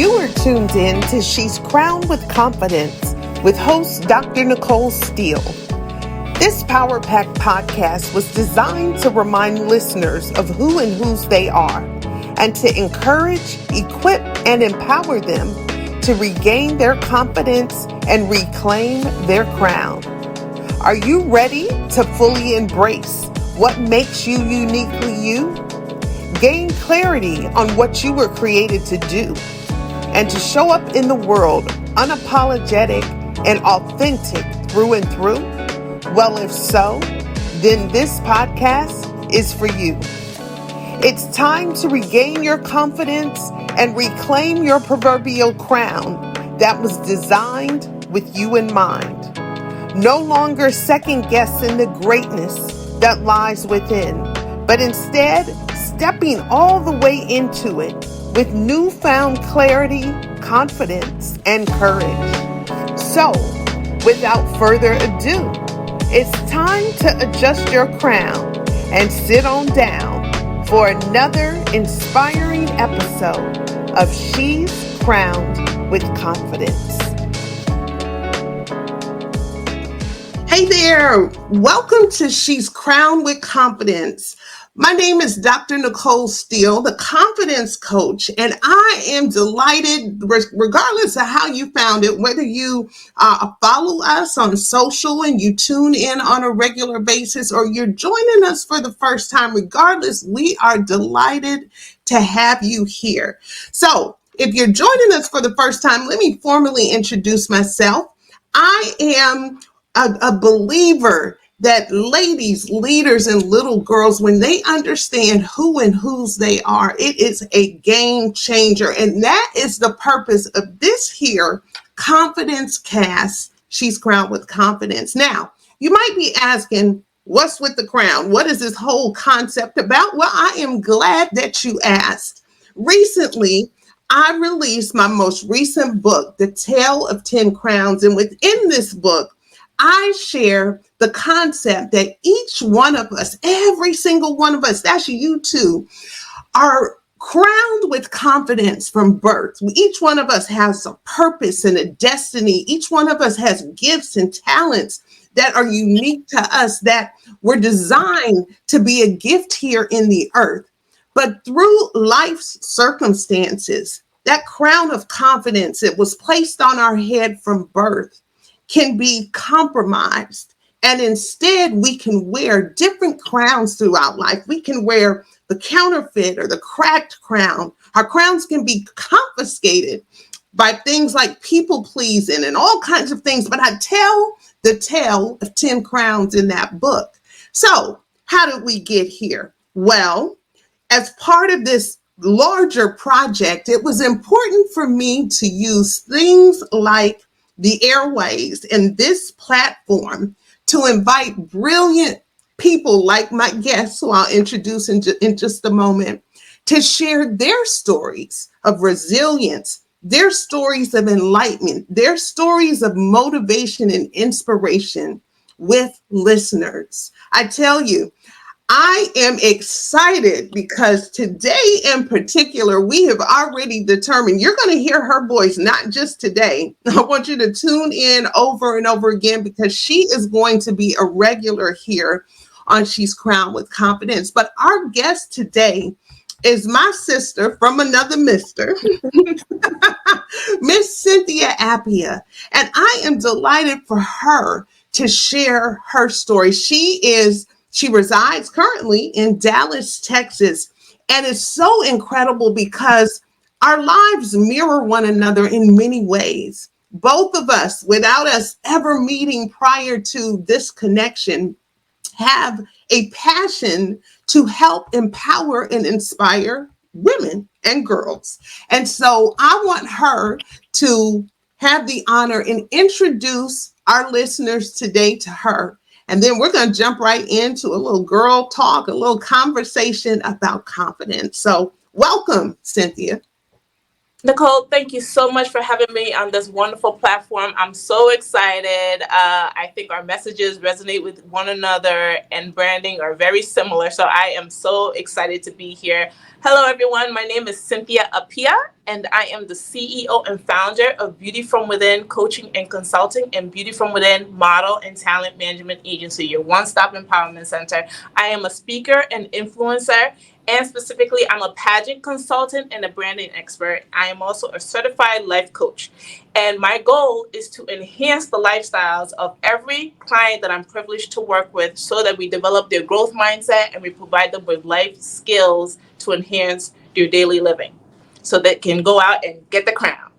You are tuned in to She's Crowned with Confidence with host Dr. Nicole Steele. This Power Pack podcast was designed to remind listeners of who and whose they are and to encourage, equip, and empower them to regain their confidence and reclaim their crown. Are you ready to fully embrace what makes you uniquely you? Gain clarity on what you were created to do and to show up in the world unapologetic and authentic through and through? Well, if so, then this podcast is for you. It's time to regain your confidence and reclaim your proverbial crown that was designed with you in mind. No longer second guessing the greatness that lies within, but instead stepping all the way into it with newfound clarity, confidence, and courage. So, without further ado, it's time to adjust your crown and sit on down for another inspiring episode of She's Crowned with Confidence. Hey there, welcome to She's Crowned with Confidence. My name is Dr. Nicole Steele, the confidence coach, and I am delighted, regardless of how you found it, whether you follow us on social and you tune in on a regular basis or you're joining us for the first time, regardless, we are delighted to have you here. So if you're joining us for the first time, let me formally introduce myself. I am a believer that ladies, leaders, and little girls, when they understand who and whose they are, it is a game changer. And that is the purpose of this here Confidence Cast, She's Crowned with Confidence. Now, you might be asking, what's with the crown? What is this whole concept about? Well, I am glad that you asked. Recently, I released my most recent book, The Tale of 10 Crowns. And within this book, I share the concept that each one of us, every single one of us, that's you too, are crowned with confidence from birth. Each one of us has a purpose and a destiny. Each one of us has gifts and talents that are unique to us, that were designed to be a gift here in the earth. But through life's circumstances, that crown of confidence that was placed on our head from birth can be compromised. And instead, we can wear different crowns throughout life. We can wear the counterfeit or the cracked crown. Our crowns can be confiscated by things like people pleasing and all kinds of things. But I tell the tale of 10 crowns in that book. So how did we get here? Well, as part of this larger project, it was important for me to use things like the airways and this platform to invite brilliant people like my guests, who I'll introduce in just a moment, to share their stories of resilience, their stories of enlightenment, their stories of motivation and inspiration with listeners. I tell you, I am excited because today in particular, we have already determined you're going to hear her voice, not just today. I want you to tune in over and over again because she is going to be a regular here on She's Crowned with Confidence. But our guest today is my sister from another mister, Miss Cynthia Appiah. And I am delighted for her to share her story. She resides currently in Dallas, Texas, and it's so incredible because our lives mirror one another in many ways. Both of us, without us ever meeting prior to this connection, have a passion to help empower and inspire women and girls. And so I want her to have the honor and introduce our listeners today to her. And then we're going to jump right into a little girl talk, a little conversation about confidence. So welcome, Cynthia. Nicole, thank you so much for having me on this wonderful platform. I'm so excited. I think our messages resonate with one another and branding are very similar. So I am so excited to be here. Hello, everyone. My name is Cynthia Appiah, and I am the CEO and founder of Beauty From Within Coaching and Consulting and Beauty From Within Model and Talent Management Agency, your one-stop empowerment center. I am a speaker and influencer, and specifically, I'm a pageant consultant and a branding expert. I am also a certified life coach. And my goal is to enhance the lifestyles of every client that I'm privileged to work with so that we develop their growth mindset and we provide them with life skills to enhance their daily living so they can go out and get the crown.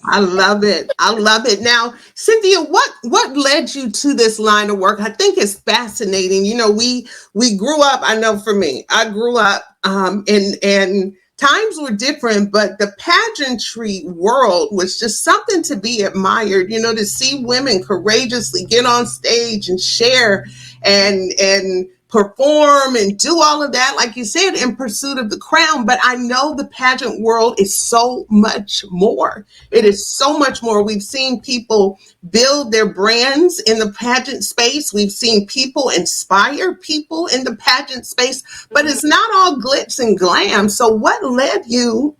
I love it. I love it. Now, Cynthia, what led you to this line of work? I think it's fascinating. You know, we grew up. I know for me, I grew up, and times were different, but the pageantry world was just something to be admired. You know, to see women courageously get on stage and share and perform and do all of that, like you said, in pursuit of the crown. But I know the pageant world is so much more. It is so much more. We've seen people build their brands in the pageant space. We've seen people inspire people in the pageant space, but it's not all glitz and glam. So what led you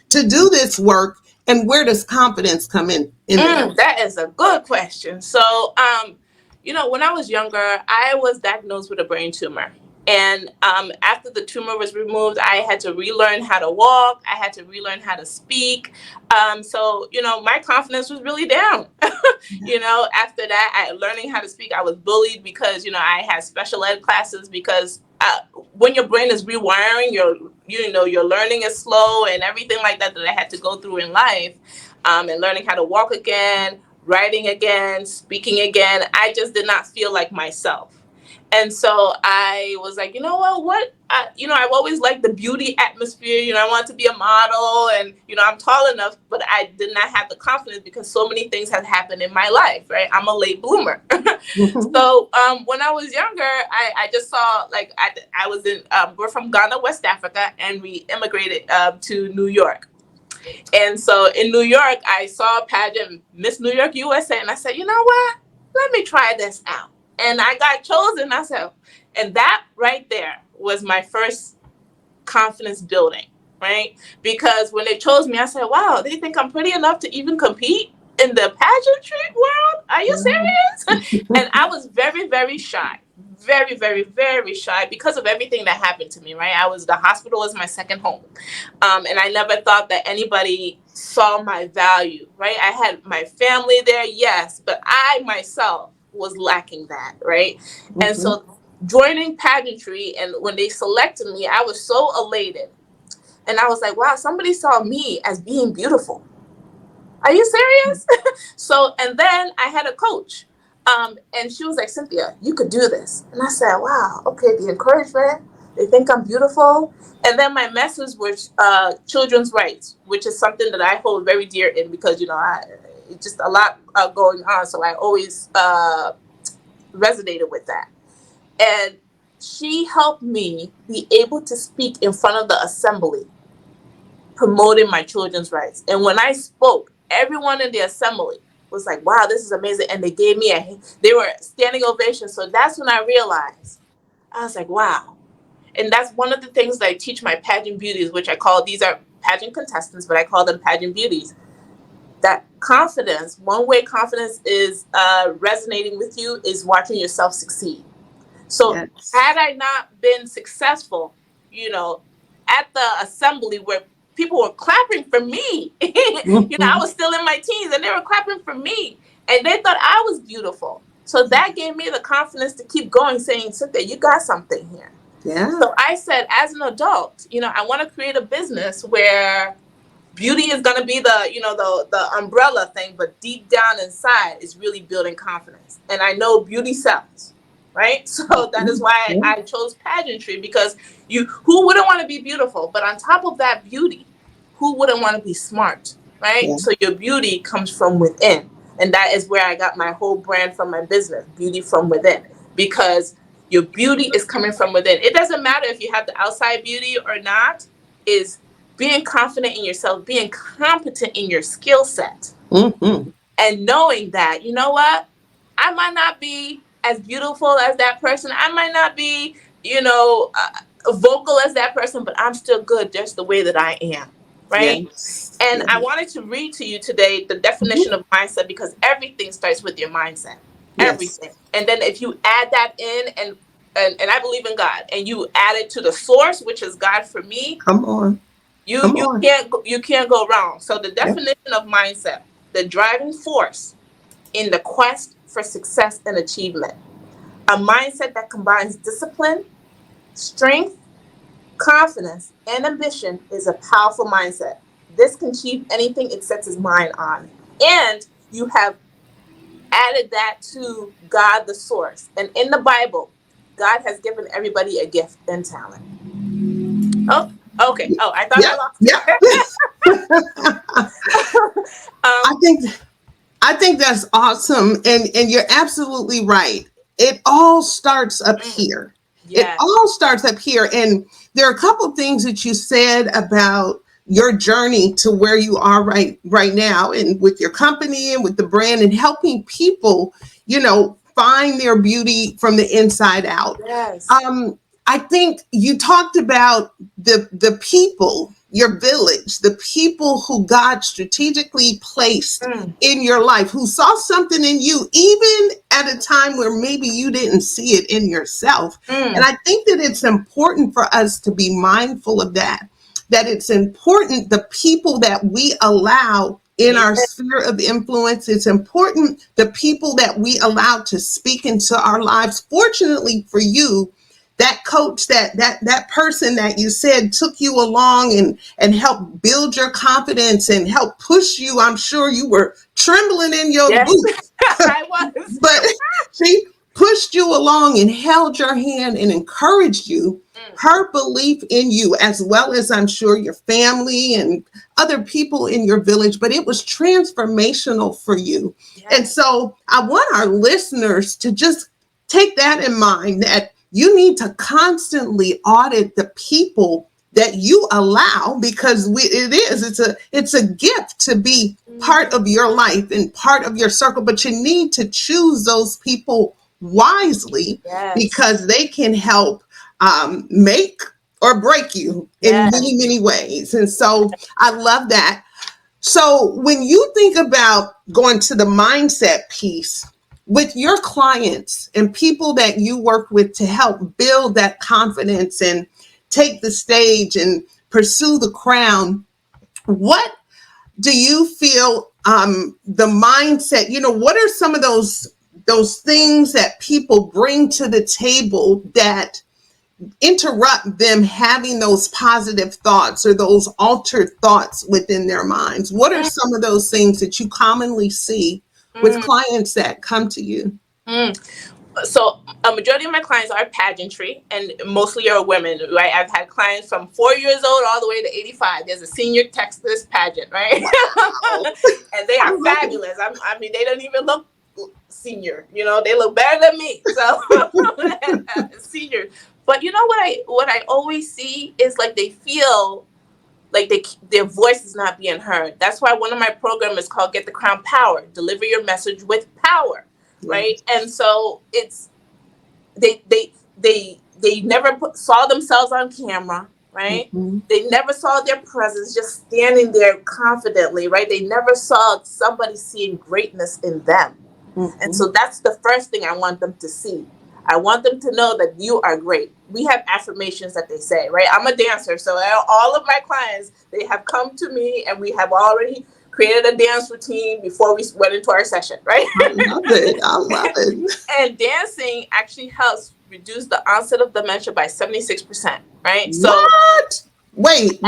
to do this work, and where does confidence come in there? That is a good question. So, when I was younger, I was diagnosed with a brain tumor. And after the tumor was removed, I had to relearn how to walk. I had to relearn how to speak. My confidence was really down. After that, learning how to speak, I was bullied because, I had special ed classes because when your brain is rewiring, your learning is slow and everything like that I had to go through in life, and learning how to walk again, writing again, speaking again. I just did not feel like myself. And so I was like, I've always liked the beauty atmosphere. I wanted to be a model and, I'm tall enough, but I did not have the confidence because so many things had happened in my life, right? I'm a late bloomer. So when I was younger, I just saw, like, I was we're from Ghana, West Africa, and we immigrated to New York. And so in New York, I saw a pageant, Miss New York USA, and I said, you know what? Let me try this out. And I got chosen. And that right there was my first confidence building, right? Because when they chose me, I said, wow, they think I'm pretty enough to even compete in the pageantry world? Are you serious? And I was very, very shy. Very, very, very shy because of everything that happened to me, right? The hospital was my second home. And I never thought that anybody saw my value, right? I had my family there, yes, but I myself was lacking that, right? And so joining pageantry, and when they selected me, I was so elated. And I was like, wow, somebody saw me as being beautiful. Are you serious? And then I had a coach. And she was like, Cynthia, you could do this. And I said, wow, okay, the encouragement, they think I'm beautiful. And then my message was children's rights, which is something that I hold very dear in because, it's just a lot going on. So I always resonated with that. And she helped me be able to speak in front of the assembly, promoting my children's rights. And when I spoke, everyone in the assembly was like, wow, this is amazing. And they gave me they were standing ovation. So that's when I realized, I was like, wow. And that's one of the things that I teach my pageant beauties, which these are pageant contestants, but I call them pageant beauties. That confidence, one way confidence is resonating with you is watching yourself succeed. So Yes. had I not been successful, at the assembly where people were clapping for me, I was still in my teens and they were clapping for me and they thought I was beautiful. So that gave me the confidence to keep going, saying, Cynthia, you got something here. Yeah. So I said, as an adult, I want to create a business where beauty is going to be the umbrella thing, but deep down inside is really building confidence. And I know beauty sells, right? So that is why I chose pageantry, because who wouldn't want to be beautiful? But on top of that beauty, who wouldn't want to be smart, right? Yeah. So your beauty comes from within. And that is where I got my whole brand from my business, Beauty From Within, because your beauty is coming from within. It doesn't matter if you have the outside beauty or not, is being confident in yourself, being competent in your skill set, and knowing that, you know what, I might not be as beautiful as that person. I might not be, vocal as that person, but I'm still good just the way that I am, right? Yes. And Yes. I wanted to read to you today the definition Mhm. of mindset, because everything starts with your mindset. Yes. Everything. And then if you add that in, and I believe in God, and you add it to the source, which is God for me, Come on. you Come you on. can't you can't go wrong. So the Yep. definition of mindset: the driving force in the quest for success and achievement. A mindset that combines discipline, strength, confidence, and ambition is a powerful mindset. This can achieve anything it sets its mind on. And you have added that to God the source. And in the Bible, God has given everybody a gift and talent. Oh, okay. Oh, I thought I Yep. lost you. Yep. I um, think I think that's awesome, and you're absolutely right. It all starts up mm, here. It yeah. all starts up here, and there are a couple things that you said about your journey to where you are right now, and with your company and with the brand, and helping people, find their beauty from the inside out. Yes. Um, I think you talked about the people, your village, the people who God strategically placed Mm, in your life, who saw something in you, even at a time where maybe you didn't see it in yourself. And mm, I think that it's important for us to be mindful of that, that it's important the people that we allow in yeah. our sphere of influence. It's important the people that we allow to speak into our lives. Fortunately for you, that coach, that person that you said took you along and helped build your confidence and help push you. I'm sure you were trembling in your Yes. boots, I was. but she pushed you along and held your hand and encouraged you. Mm, Her belief in you, as well as I'm sure your family and other people in your village, but it was transformational for you. And yes. so I want our listeners to just take that in mind, that you need to constantly audit the people that you allow, because it's a gift to be part Mm, of your life and part of your circle, but you need to choose those people wisely, yes. because they can help make or break you in Yes. many, many ways. And so I love that. So when you think about going to the mindset piece with your clients and people that you work with to help build that confidence and take the stage and pursue the crown, what do you feel, the mindset, what are some of those things that people bring to the table that interrupt them having those positive thoughts or those altered thoughts within their minds? What are Mm, some of those things that you commonly see with mm, clients that come to you? mm. So a majority of my clients are pageantry, and mostly are women, right? I've had clients from 4 years old all the way to 85. There's a senior Texas pageant, right? Oh, And they I are love it. fabulous. I mean, they don't even look senior. They look better than me. So senior. But you know what I always see is, like, they feel like their voice is not being heard. That's why one of my programs is called Get the Crown Power. Deliver your message with power, Yeah. right? And so it's they never saw themselves on camera, right? Mhm. They never saw their presence just standing there confidently, right? They never saw somebody seeing greatness in them. And Mhm. so that's the first thing I want them to see. I want them to know that you are great. We have affirmations that they say, right? I'm a dancer, so all of my clients, they have come to me and we have already created a dance routine before we went into our session, right? I love it. I love it. And dancing actually helps reduce the onset of dementia by 76%, right? So, What? Wait.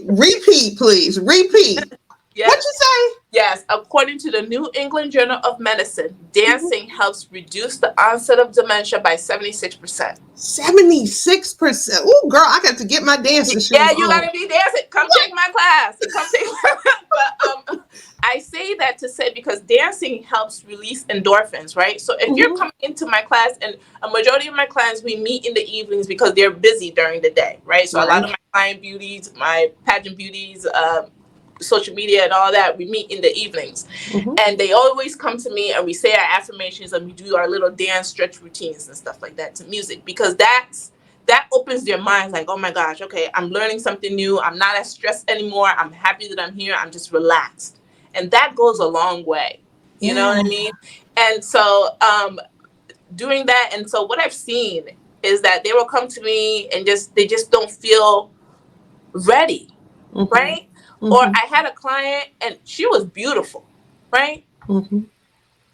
Repeat, please. Repeat. What yes, you say? yes, according to the New England Journal of Medicine, dancing helps reduce the onset of dementia by 76%. 76%. Oh, girl, I got to get my dancing Yeah, shoes you on. gotta be dancing. Come What? take my class. Come take my But I say that to say, because dancing helps release endorphins, right? So if you're Mhm. coming into my class, and a majority of my clients, we meet in the evenings because they're busy during the day, right? So a lot Right. of my client beauties, my pageant beauties, social media and all that, we meet in the evenings. Mm-hmm. And they always come to me and we say our affirmations and we do our little dance stretch routines and stuff like that to music, because that opens their minds, like, oh my gosh, okay, I'm learning something new. I'm not as stressed anymore. I'm happy that I'm here. I'm just relaxed. And that goes a long way. You know Yeah. what I mean? And so doing that, and so what I've seen is that they will come to me and they just don't feel ready, Mm-hmm. right? Mm-hmm. Or I had a client and she was beautiful, right? Mm-hmm.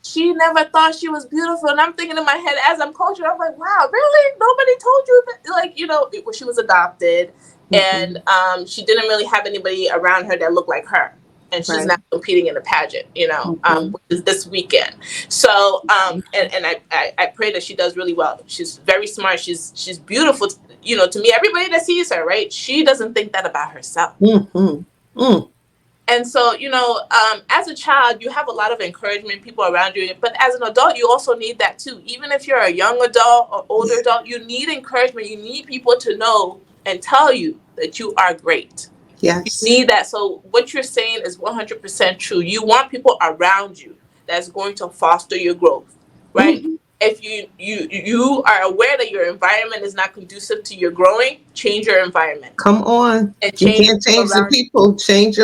She never thought she was beautiful. And I'm thinking in my head as I'm coaching, I'm like, wow, really? Nobody told you that? Like, you know, she was adopted, Mm-hmm. and she didn't really have anybody around her that looked like her. And she's Right. not competing in the pageant, you know, Mm-hmm. which is this weekend. So, and I pray that she does really well. She's very smart. She's beautiful, you know, to me. Everybody that sees her, right? She doesn't think that about herself. Mm-hmm. Mm. And so, you know, as a child, you have a lot of encouragement, people around you. But as an adult, you also need that too. Even if you're a young adult or older adult, you need encouragement. You need people to know and tell you that you are great. Yes. You need that. So what you're saying is 100% true. You want people around you that's going to foster your growth, right? Mm-hmm. If you are aware that your environment is not conducive to your growing, change your environment. Come on. And You change can't change the people. Change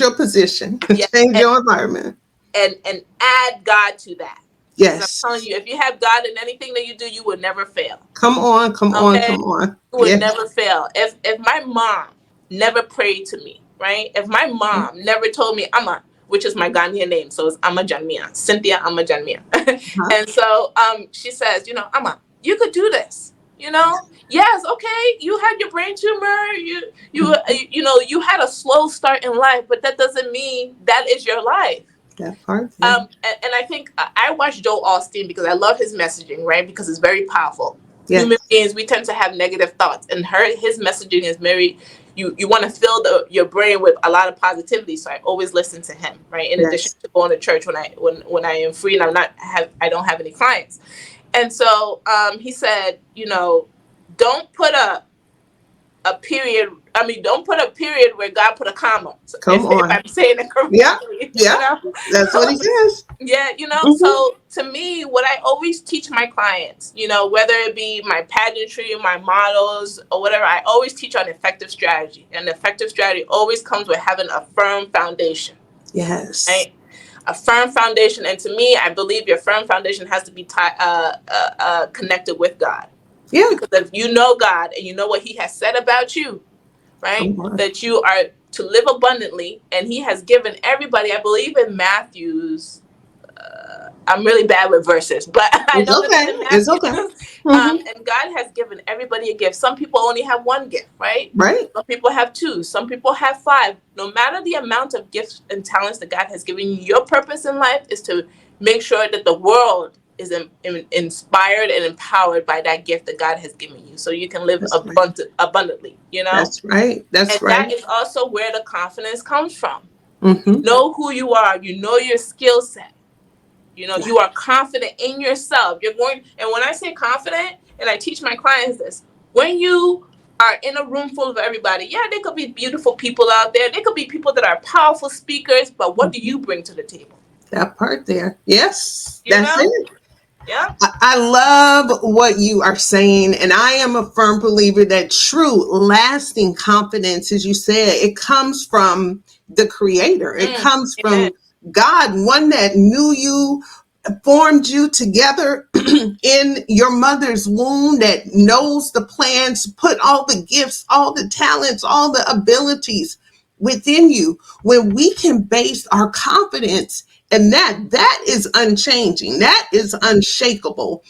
your position. yeah, Change your environment. and add God to that. Because I'm Yes. telling you, if you have God in anything that you do, you will never fail. Come on. Come on. Okay? Come on. You will Yes. never fail. If my mom never prayed to me, right? If my mom never told me Amma, which is my Ghanaian name, so it's Amma Janmia, Cynthia Amma Janmia. Uh-huh. And so she says, you know, Amma, you could do this. You know, yes, okay, you had your brain tumor, you know, you had a slow start in life, but that doesn't mean that is your life. That part. Yeah. And I think I watch Joel Osteen because I love his messaging, right? Because it's very powerful. Yes. Human beings, we tend to have negative thoughts, and his messaging is very. You want to fill your brain with a lot of positivity. So I always listen to him, right? In addition Yes. to going to church when I am free and I don't have any clients. And so he said, you know, don't put a period. I mean, don't put a period where God put a comma. So Come if on. I'm saying it correctly, Yeah. Yeah. you know? That's what he says. Yeah, you know, Mm-hmm. so to me, what I always teach my clients, you know, whether it be my pageantry, my models, or whatever, I always teach on effective strategy. And effective strategy always comes with having a firm foundation. Yes. Right? A firm foundation. And to me, I believe your firm foundation has to be connected with God. Yeah. Because if you know God and you know what he has said about you, right, Come on. that you are to live abundantly, and he has given everybody, I believe in Matthew's, I'm really bad with verses, but I It's know it's okay. in It's Matthew. okay. Mm-hmm. And God has given everybody a gift. Some people only have one gift, right? Right. Some people have two. Some people have five. No matter the amount of gifts and talents that God has given you, your purpose in life is to make sure that the world is inspired and empowered by that gift that God has given you, so you can live That's right. abundantly, you know? That's right. That's And right. that is also where the confidence comes from. Mm-hmm. You know who you are. You know your skill set. You know, you are confident in yourself. You're going, and when I say confident, and I teach my clients this, when you are in a room full of everybody, yeah, there could be beautiful people out there. There could be people that are powerful speakers, but what do you bring to the table? That part there. Yes. You That's know? it. Yeah. I love what you are saying, and I am a firm believer that true, lasting confidence, as you said, it comes from the Creator. It comes Amen. from God, one that knew you, formed you together in your mother's womb, that knows the plans, put all the gifts, all the talents, all the abilities within you. When we can base our confidence, and that is unchanging, that is unshakable.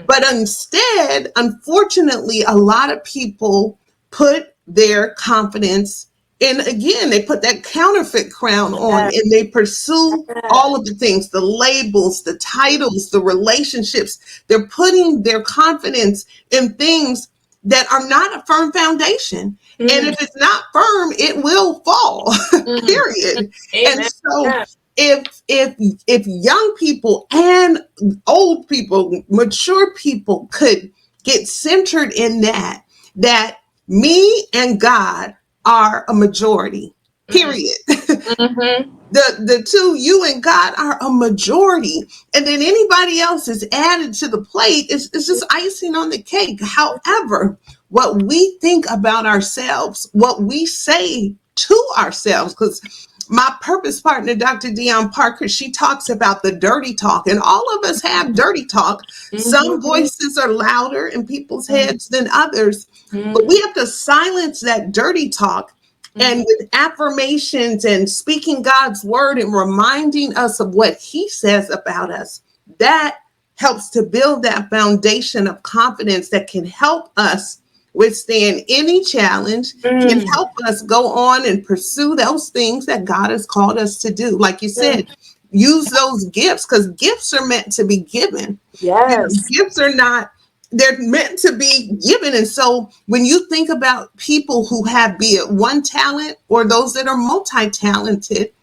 But instead, unfortunately, a lot of people put their confidence in, again, they put that counterfeit crown on, Yeah. and they pursue all of the things, the labels, the titles, the relationships. They're putting their confidence in things that are not a firm foundation. And if it's not firm, it will fall, period. And Amen. so Yeah. if young people and old people, mature people could get centered in that me and God are a majority. period. Mm-hmm. The two, you and God, are a majority, and then anybody else is added to the plate. It's just icing on the cake. However, what we think about ourselves, what we say to ourselves, because my purpose partner, Dr. Dion Parker, she talks about the dirty talk, and all of us have dirty talk. Some Mm-hmm. voices are louder in people's heads than others, but Mm-hmm. we have to silence that dirty talk. And with affirmations and speaking God's word and reminding us of what he says about us, that helps to build that foundation of confidence that can help us withstand any challenge, can Mm-hmm. help us go on and pursue those things that God has called us to do. Like you said, use those gifts, because gifts are meant to be given. Yes. Gifts are not, they're meant to be given. And so when you think about people who have, be it one talent or those that are multi-talented,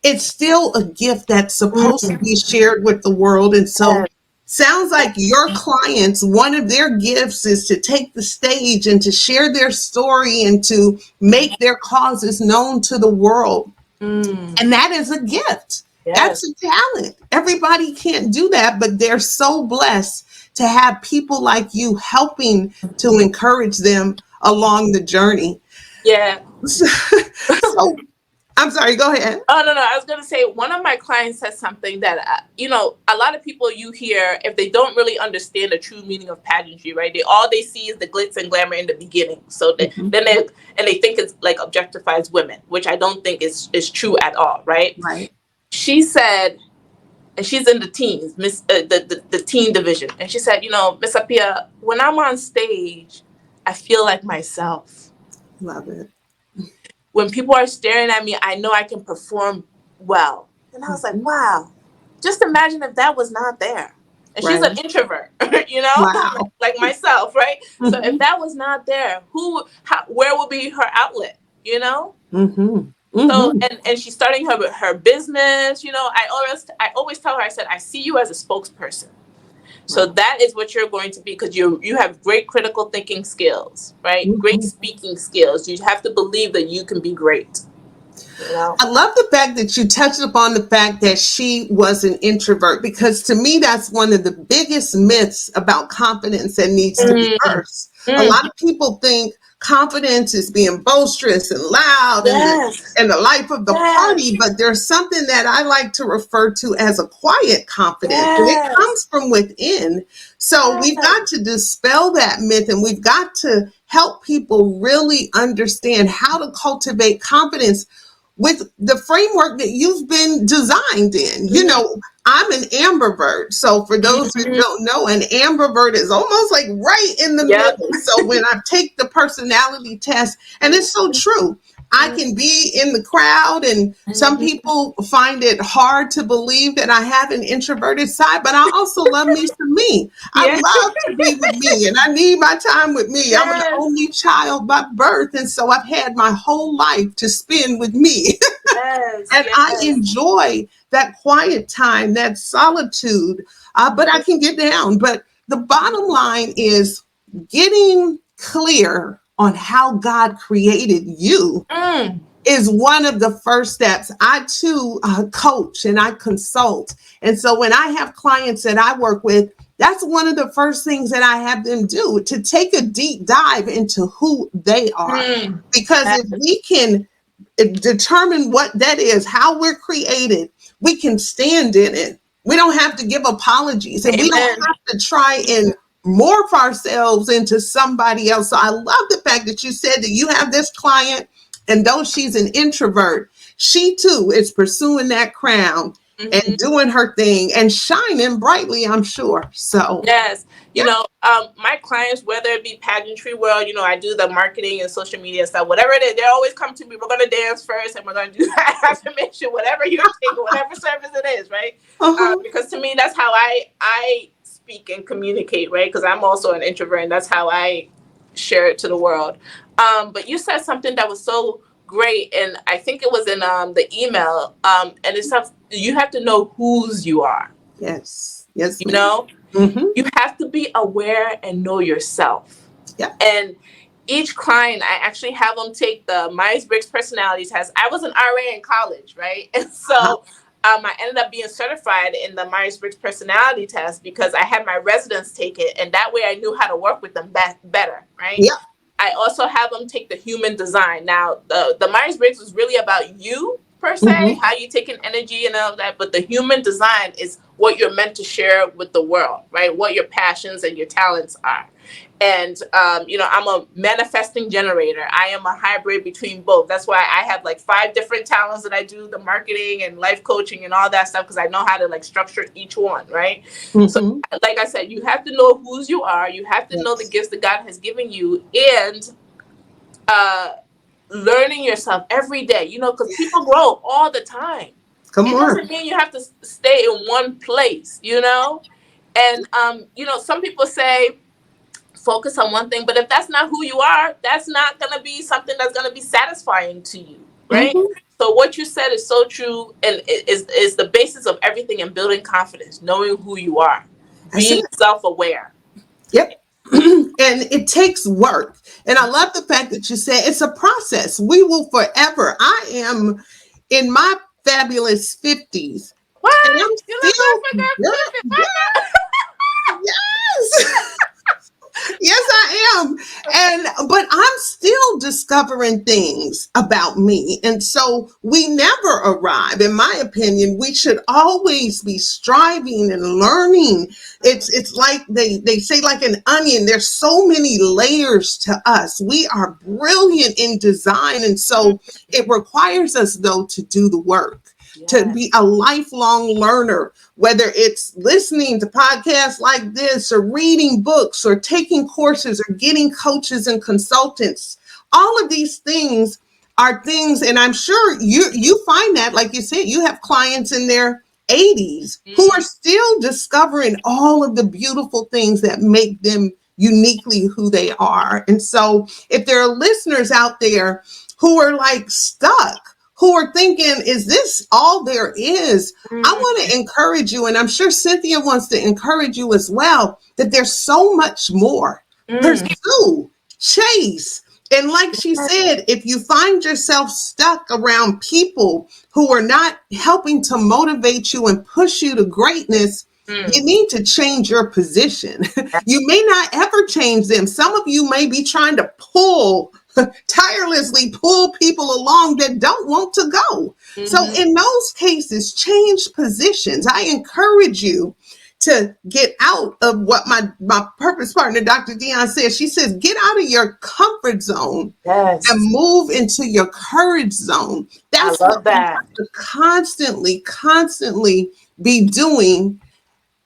it's still a gift that's supposed to Mm-hmm. be shared with the world. And so Yes. sounds like your clients, one of their gifts is to take the stage and to share their story and to make their causes known to the world. Mm. And that is a gift. Yes. That's a talent. Everybody can't do that, but they're so blessed to have people like you helping to encourage them along the journey. Yeah. So I'm sorry, go ahead. Oh, no, no. I was going to say, one of my clients said something that, a lot of people you hear, if they don't really understand the true meaning of pageantry, right? All they see is the glitz and glamour in the beginning. So Mhm. they think it's like objectifies women, which I don't think is true at all, right? Right. She said, and she's in the teens, the teen division. And she said, Miss Appiah, when I'm on stage, I feel like myself. Love it. When people are staring at me, I know I can perform well. And I was like, Mhm. wow, just imagine if that was not there. And she's an Right. introvert, Wow. like myself, right? So if Mhm. that was not there, where would be her outlet, Mhm. So Mhm. and she's starting her business. I always tell her, I said, I see you as a spokesperson. So Right. that is what you're going to be, because you have great critical thinking skills, right? Great Mhm. speaking skills. You have to believe that you can be great. I love the fact that you touched upon the fact that she was an introvert, because to me, that's one of the biggest myths about confidence that needs to be Mm, burst. A mm, lot of people think confidence is being boisterous and loud yes, and the life of the yes, party, but there's something that I like to refer to as a quiet confidence, and it yes, comes from within. So we've yes. got to dispel that myth, and we've got to help people really understand how to cultivate confidence with the framework that you've been designed in. Mm, I'm an ambivert. So for those that mm, don't know, an ambivert is almost like right in the yep. middle. So when I take the personality test, and it's so true, I Mm, can be in the crowd, and some mm, people find it hard to believe that I have an introverted side, but I also love me some me. I yeah, love to be with me, and I need my time with me. I'm an yes, only child by birth, and so I've had my whole life to spend with me. yes, And I yes. enjoy that quiet time, that solitude, but I can get down. But the bottom line is getting clear on how God created you Mm, is one of the first steps. I too coach and I consult. And so when I have clients that I work with, that's one of the first things that I have them do, to take a deep dive into who they are. mm, Because yes, if we can determine what that is, how we're created, we can stand in it. We don't have to give apologies, and we don't amen. have to try and morph ourselves into somebody else. So I love the fact that you said that you have this client, and though she's an introvert, she too is pursuing that crown Mhm. and doing her thing and shining brightly, I'm sure. So, Yes. yeah. My clients, whether it be pageantry world, I do the marketing and social media stuff, whatever it is, they always come to me. We're going to dance first, and we're going to do affirmation, whatever you're taking, whatever service it is, right? Uh-huh. Because to me, that's how I speak and communicate, right? Because I'm also an introvert, and that's how I share it to the world. But you said something that was so great, and I think it was in the email, and it's something, you have to know whose you are, Yes. Yes, you ma'am. know? Mm-hmm. You have to be aware and know yourself. Yeah. And each client, I actually have them take the Myers-Briggs personality test. I was an RA in college, right? And Uh-huh. so I ended up being certified in the Myers-Briggs personality test because I had my residents take it, and that way I knew how to work with them better, right? Yep. I also have them take the human design. Now, the Myers-Briggs was really about you per se, Hmm. how you take in energy and all that, but the human design is what you're meant to share with the world, right? What your passions and your talents are. And I'm a manifesting generator. I am a hybrid between both. That's why I have like 5 different talents that I do: the marketing and life coaching and all that stuff, because I know how to like structure each one, right? So Hmm. like I said, you have to know whose you are, you have to know the Yes. gifts that God has given you, and uh learning yourself every day, because people grow all the time. Come It on. doesn't mean you have to stay in one place. And some people say focus on one thing, but if that's not who you are, that's not going to be something that's going to be satisfying to you, right? Hmm. So what you said is so true, and is the basis of everything in building confidence: knowing who you are, That's being it. self-aware. Yep. And it takes work. And I love the fact that you said it's a process. We will forever. I am in my fabulous 50s, and What? I'm You look still, like a girl, girl. girl, yes. Yes, I am. And but I'm still discovering things about me. And so we never arrive. In my opinion, we should always be striving and learning. It's like they say, like an onion, there's so many layers to us. We are brilliant in design. And so it requires us though to do the work, to Yeah. be a lifelong learner, whether it's listening to podcasts like this or reading books or taking courses or getting coaches and consultants. All of these things are things, and I'm sure you find that, like you said, you have clients in their 80s who are Mm, still discovering all of the beautiful things that make them uniquely who they are. And so if there are listeners out there who are like stuck, who are thinking, is this all there is? I mm, want to encourage you, and I'm sure Cynthia wants to encourage you as well, that there's so much more. mm. Pursue, chase. And like she said, if you find yourself stuck around people who are not helping to motivate you and push you to greatness, Mm. you need to change your position. You may not ever change them. Some of you may be trying to tirelessly pull people along that don't want to go. So Mhm. in those cases, change positions. I encourage you to get out of what my purpose partner, Dr. Dion, says. She says, get out of your comfort zone and Yes. move into your courage zone. I That's what love we that. have to constantly be doing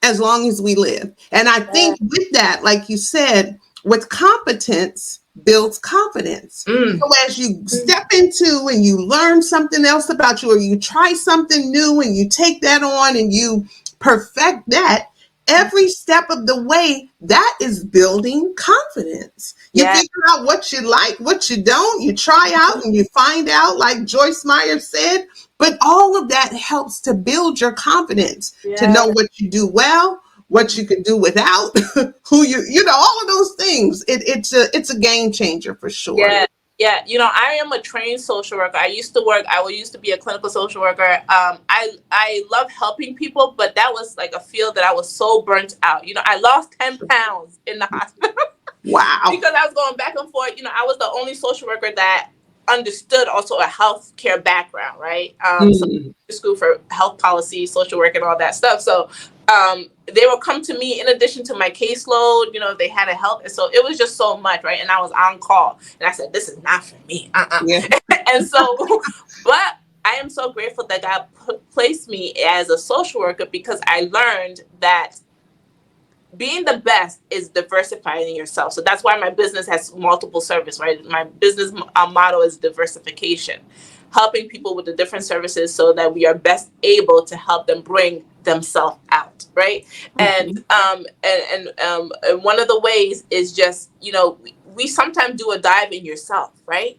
as long as we live. And I Yeah. think with that, like you said, with competence builds confidence. Mm. So as you step into and you learn something else about you, or you try something new and you take that on and you perfect that, every step of the way, that is building confidence. You Yeah. figure out what you like, what you don't, you try out and you find out, like Joyce Meyer said, but all of that helps to build your confidence, to Yeah. know what you do well, what you can do without, who all of those things. It's a game changer for sure. Yeah. Yeah. I am a trained social worker. I used to be a clinical social worker. I love helping people, but that was like a field that I was so burnt out. I lost 10 pounds in the hospital Wow. because I was going back and forth. I was the only social worker that understood also a healthcare background, right? So Mm. school for health policy, social work, and all that stuff. So they would come to me in addition to my caseload. They had a help, and so it was just so much, right? And I was on call, and I said, "This is not for me." Yeah. And so, but I am so grateful that God placed me as a social worker because I learned that being the best is diversifying yourself. So that's why my business has multiple service, right? My business motto is diversification, helping people with the different services so that we are best able to help them bring themselves out, right? And Mhm. and one of the ways is just we sometimes do a dive in yourself, right?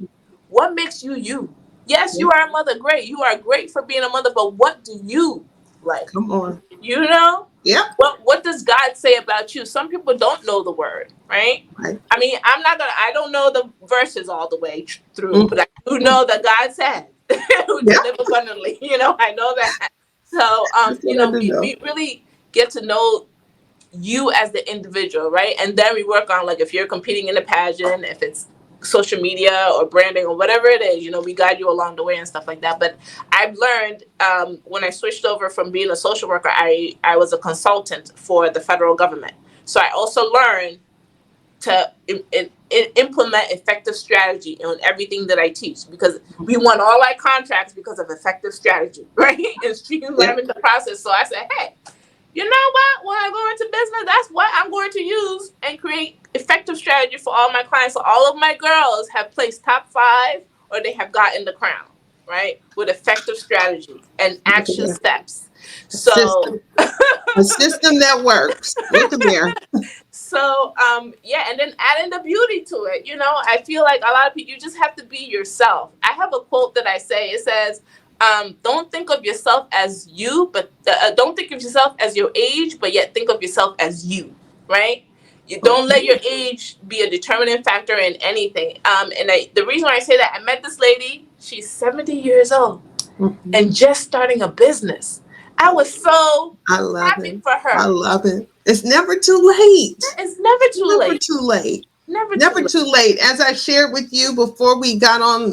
What makes you you? Yes, Yeah. you are a mother. Great, you are great for being a mother. But what do you like? Come on. You know. Yep. What does God say about you? Some people don't know the word, right? Right. I mean, I don't know the verses all the way through, Mm. but I do know that God said to Yep. live abundantly. I know that. So, That's what I do know. we really get to know you as the individual, right? And then we work on, like, if you're competing in a pageant, if it's social media or branding or whatever it is, we guide you along the way and stuff like that. But I've learned, when I switched over from being a social worker, I was a consultant for the federal government. So I also learned to implement effective strategy in everything that I teach, because we won all our contracts because of effective strategy, right? And Yep. streamlining the process. So I said, hey, you know what? When I go into business, that's what I'm going to use and create effective strategy for all my clients. So all of my girls have placed top 5, or they have gotten the crown, right? With effective strategy and Look at action there. steps. A So system. A system that works. Look at there. yeah, and then adding the beauty to it. I feel like a lot of people, you just have to be yourself. I have a quote that I say. It says, don't think of yourself as you, but don't think of yourself as your age, but yet think of yourself as you, right? You don't let Okay. your age be a determining factor in anything. The reason why I say that, I met this lady. She's 70 years old Mhm. and just starting a business. I was so I love happy it. for I her. love it. It's never too late. It's never too Never late. too late. Never too Never late. too late. As I shared with you before we got on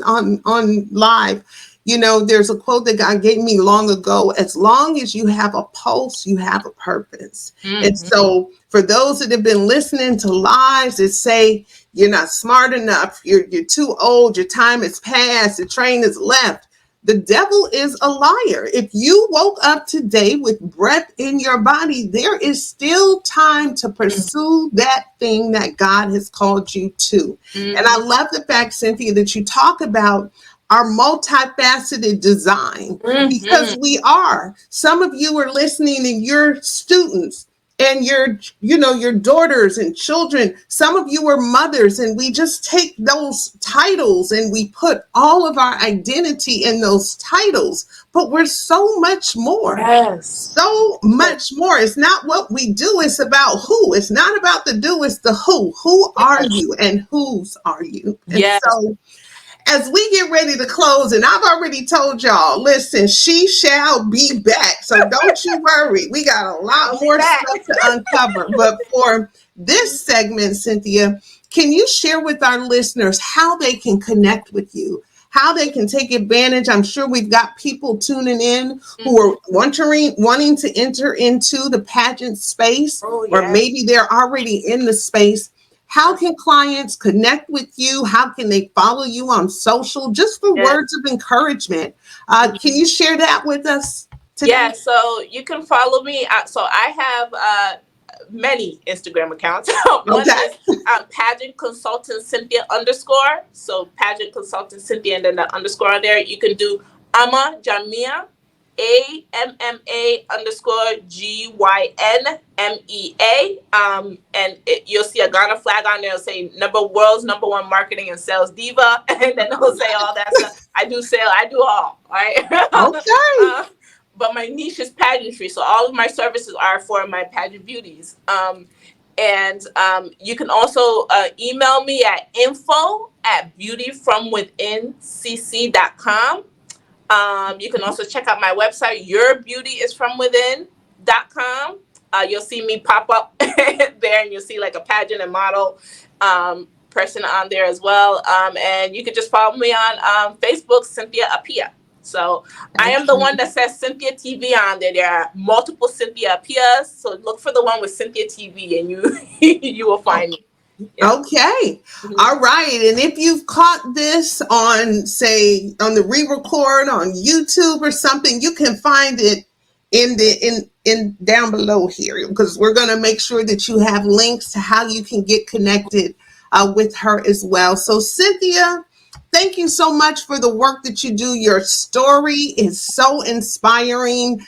live, there's a quote that God gave me long ago. As long as you have a pulse, you have a purpose. And Mm-hmm. so for those that have been listening to lives that say you're not smart enough, you're too old, your time is past, the train is left. The devil is a liar. If you woke up today with breath in your body, there is still time to pursue that thing that God has called you to. And I Mm-hmm. love the fact, Cynthia, that you talk about our multifaceted design, Mm-hmm. because we are. Some of you are listening and you're students, and your daughters and children. Some of you are mothers, and we just take those titles and we put all of our identity in those titles, but we're so much more. Yes. So much more. It's not what we do, it's about who. It's not about the do, it's the who are you and whose are you. And Yes. so as we get ready to close, and I've already told y'all, listen, she shall be back. So don't you worry. We got a lot I'll be more back. stuff to uncover. But for this segment, Cynthia, can you share with our listeners how they can connect with you? How they can take advantage? I'm sure we've got people tuning in who Mm-hmm. are wanting to enter into the pageant space, Oh, or yes. maybe they're already in the space. How can clients connect with you? How can they follow you on social? Just for Yes. words of encouragement. Can Mhm. you share that with us today? Yeah, so you can follow me. So I have many Instagram accounts. One Okay. is Pageant Consultant Cynthia underscore. So Pageant Consultant Cynthia and then the underscore on there. You can do Ama Jamia, AMMA underscore GYNMEA. You'll see a Ghana flag on there. It'll say world's number one marketing and sales diva. And then it'll say all that stuff. I do sale, I do all right. Okay. But my niche is pageantry, so all of my services are for my pageant beauties. And you can also email me at info@beautyfromwithincc.com. You can also check out my website, yourbeautyisfromwithin.com. You'll see me pop up there, and you'll see like a pageant and model person on there as well. And you can just follow me on Facebook, Cynthia Appiah. So I am the one Excellent. that says Cynthia TV on there. There are multiple Cynthia Appiahs, so look for the one with Cynthia TV, and you you will find me. Yeah. Okay. Mhm. All right. And if you've caught this on, say, on the re-record on YouTube or something, you can find it in down below here, because we're going to make sure that you have links to how you can get connected with her as well. So Cynthia, thank you so much for the work that you do. Your story is so inspiring,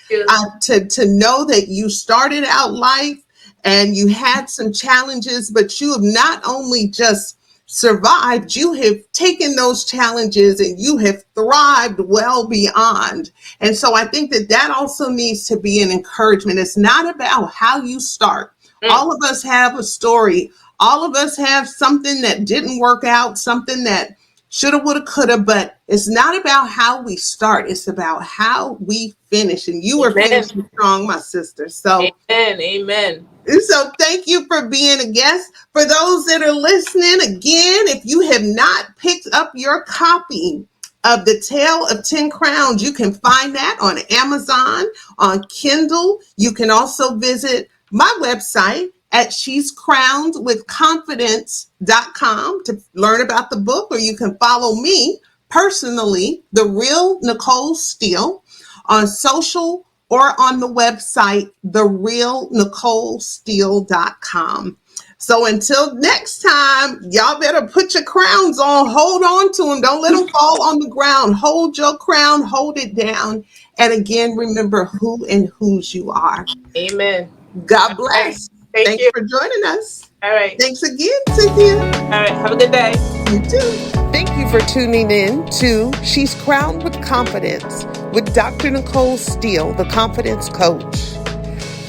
to know that you started out life and you had some challenges, but you have not only just survived, you have taken those challenges and you have thrived well beyond. And so I think that that also needs to be an encouragement. It's not about how you start. All of us have a story. All of us have something that didn't work out, something that shoulda, woulda, coulda, but it's not about how we start. It's about how we finish. And you are Amen. finishing strong, my sister. So Amen. so thank you for being a guest. For those that are listening, again, if you have not picked up your copy of The Tale of 10 Crowns, you can find that on Amazon, on Kindle. You can also visit my website at she'scrownedwithconfidence.com to learn about the book, or you can follow me personally, The Real Nicole Steele, on social or on the website, therealnicolesteele.com. So until next time, y'all better put your crowns on, hold on to them. Don't let them fall on the ground. Hold your crown, hold it down. And again, remember who and whose you are. Amen. God bless. Thank Thanks you for joining us. All right. Thanks again, Cynthia. All right. Have a good day. You too. Thank you for tuning in to She's Crowned with Confidence with Dr. Nicole Steele, the Confidence Coach.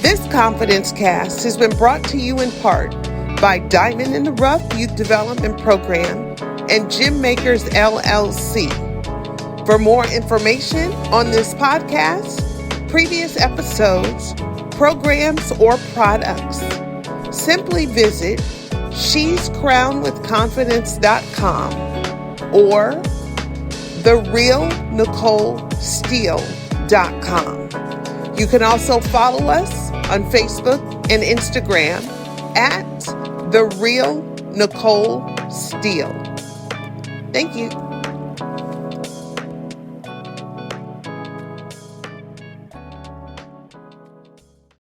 This Confidence Cast has been brought to you in part by Diamond in the Rough Youth Development Program and Gym Makers LLC. For more information on this podcast, previous episodes, programs, or products, simply visit she'scrownedwithconfidence.com or therealnicolesteele.com. You can also follow us on Facebook and Instagram at The Real Nicole Steele. Thank you.